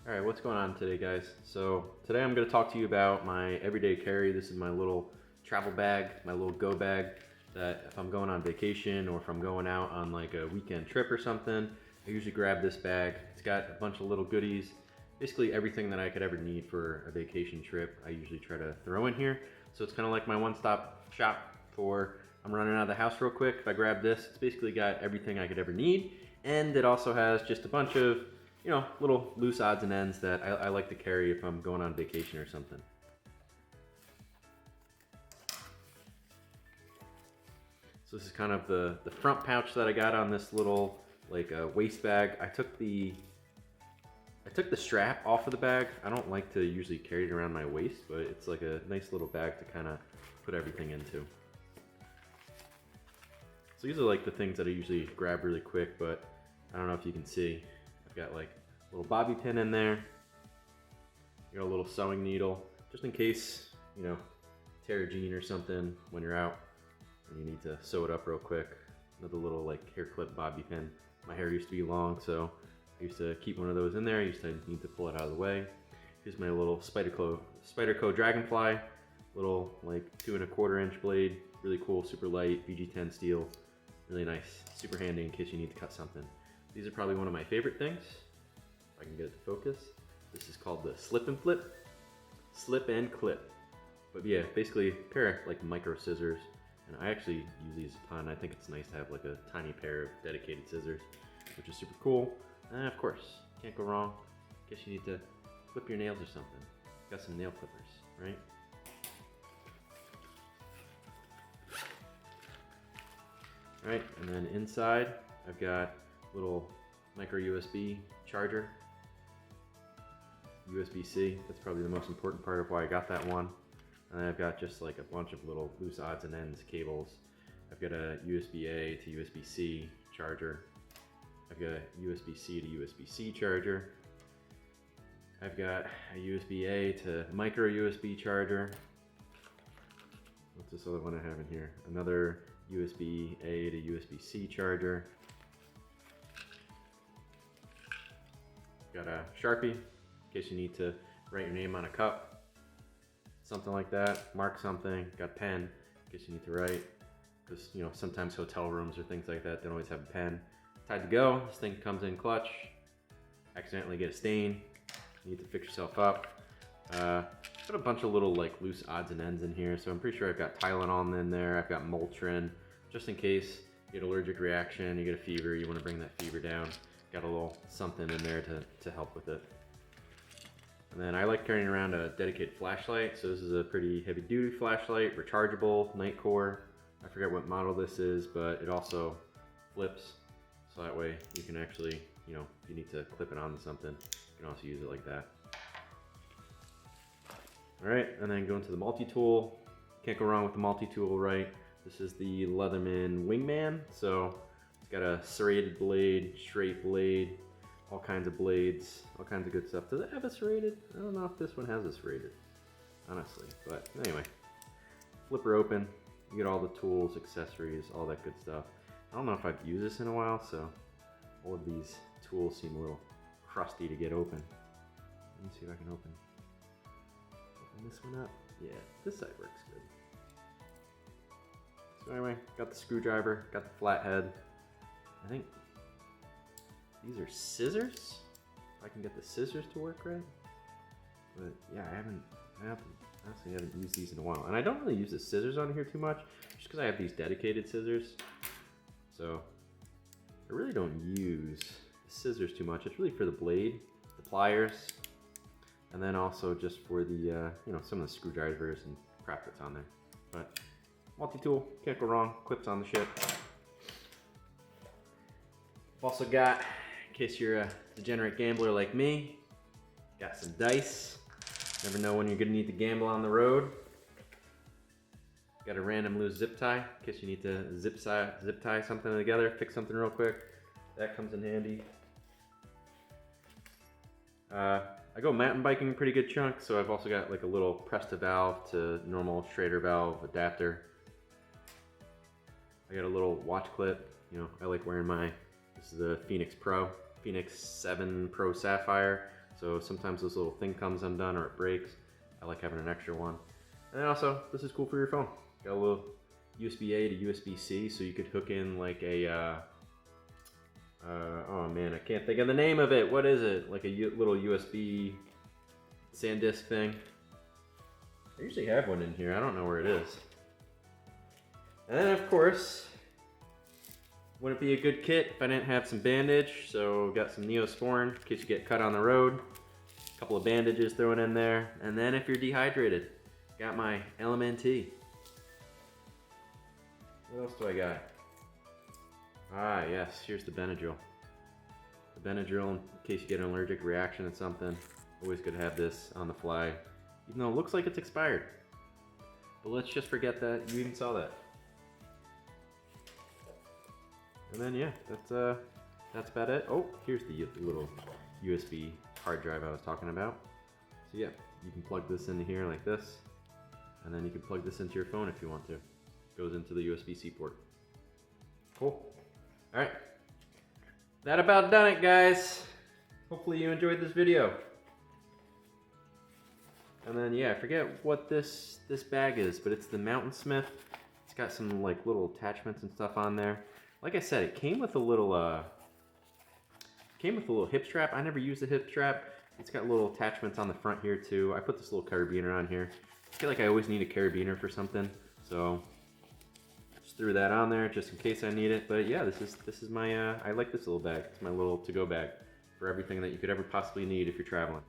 Alright, what's going on today, guys? So today I'm going to talk to you about my everyday carry. This is my little travel bag, my little go bag, that if I'm going on vacation or if I'm going out on like a weekend trip or something, I usually grab this bag. It's got a bunch of little goodies, basically everything that I could ever need for a vacation trip I usually try to throw in here. So it's kind of like my one-stop shop for I'm running out of the house real quick. If I grab this, it's basically got everything I could ever need, and it also has just a bunch of little loose odds and ends that I like to carry if I'm going on vacation or something. So this is kind of the front pouch that I got on this little like waist bag. I took the strap off of the bag. I don't like to usually carry it around my waist, but it's like a nice little bag to kind of put everything into. So these are like the things that I usually grab really quick, but I don't know if you can see. I've got like a little bobby pin in there. You got a little sewing needle, just in case, tear a jean or something when you're out and you need to sew it up real quick. Another little like hair clip bobby pin. My hair used to be long, so I used to keep one of those in there. I used to need to pull it out of the way. Here's my little Spyderco Dragonfly, little like 2 1/4 inch blade. Really cool, super light, BG10 steel. Really nice, super handy in case you need to cut something. These are probably one of my favorite things. If I can get it to focus. This is called the slip and flip, slip and clip. But yeah, basically a pair of like micro scissors. And I actually use these a ton. I think it's nice to have like a tiny pair of dedicated scissors, which is super cool. And of course, can't go wrong. Guess you need to clip your nails or something. Got some nail clippers, right? Alright, and then inside I've got a little micro USB charger. USB-C, that's probably the most important part of why I got that one. And then I've got just like a bunch of little loose odds and ends cables. I've got a USB-A to USB-C charger. I've got a USB-C to USB-C charger. I've got a USB-A to micro USB charger. What's this other one I have in here? Another USB-A to USB-C charger. Got a Sharpie in case you need to write your name on a cup. Something like that, mark something. Got a pen in case you need to write. Because sometimes hotel rooms or things like that don't always have a pen. Time to go, this thing comes in clutch. Accidentally get a stain, you need to fix yourself up. Got a bunch of little like loose odds and ends in here, so I'm pretty sure I've got Tylenol in there, I've got Motrin, just in case you get an allergic reaction, you get a fever, you want to bring that fever down. Got a little something in there to help with it. And then I like carrying around a dedicated flashlight, so this is a pretty heavy duty flashlight, rechargeable, night core. I forget what model this is, but it also flips, so that way you can actually, if you need to clip it onto something, you can also use it like that. Alright, and then go into the multi-tool. Can't go wrong with the multi-tool, right? This is the Leatherman Wingman, so it's got a serrated blade, straight blade, all kinds of blades, all kinds of good stuff. Does it have a serrated? I don't know if this one has a serrated, honestly, but anyway. Flipper open, you get all the tools, accessories, all that good stuff. I don't know if I've used this in a while, so all of these tools seem a little crusty to get open. Let me see if I can open this one up. Yeah, this side works good. So anyway, got the screwdriver, got the flathead. I think these are scissors. If I can get the scissors to work right. But yeah, I honestly haven't used these in a while. And I don't really use the scissors on here too much, just because I have these dedicated scissors. So I really don't use the scissors too much. It's really for the blade, the pliers, and then also just for the, some of the screwdrivers and crap that's on there. But multi-tool, can't go wrong, clips on the ship. I've also got, in case you're a degenerate gambler like me, got some dice. Never know when you're gonna need to gamble on the road. Got a random loose zip tie, in case you need to zip tie something together, fix something real quick. That comes in handy. I go mountain biking a pretty good chunk, so I've also got like a little Presta valve to normal Schrader valve adapter. I got a little watch clip. I like wearing this is the Phoenix 7 Pro Sapphire. So sometimes this little thing comes undone or it breaks. I like having an extra one. And then also, this is cool for your phone. Got a little USB-A to USB-C, so you could hook in like a, oh man, I can't think of the name of it. What is it? Like a little USB SanDisk thing. I usually have one in here. I don't know where it is. And then of course, wouldn't be a good kit if I didn't have some bandage. So got some Neosporin in case you get cut on the road. A couple of bandages thrown in there. And then if you're dehydrated, got my LMNT. What else do I got? Ah yes, here's the Benadryl. The Benadryl in case you get an allergic reaction to something. Always good to have this on the fly. Even though it looks like it's expired. But let's just forget that you even saw that. And then yeah, that's about it. Oh, here's the little USB hard drive I was talking about. So yeah, you can plug this into here like this, and then you can plug this into your phone if you want to. Goes into the USB-C port. Cool. All right, that about done it, guys. Hopefully you enjoyed this video. And then yeah, I forget what this bag is, but it's the MountainSmith. It's got some like little attachments and stuff on there. Like I said, it came with a little hip strap. I never used the hip strap. It's got little attachments on the front here too. I put this little carabiner on here. I feel like I always need a carabiner for something, so just threw that on there just in case I need it. But yeah, this is my I like this little bag. It's my little to-go bag for everything that you could ever possibly need if you're traveling.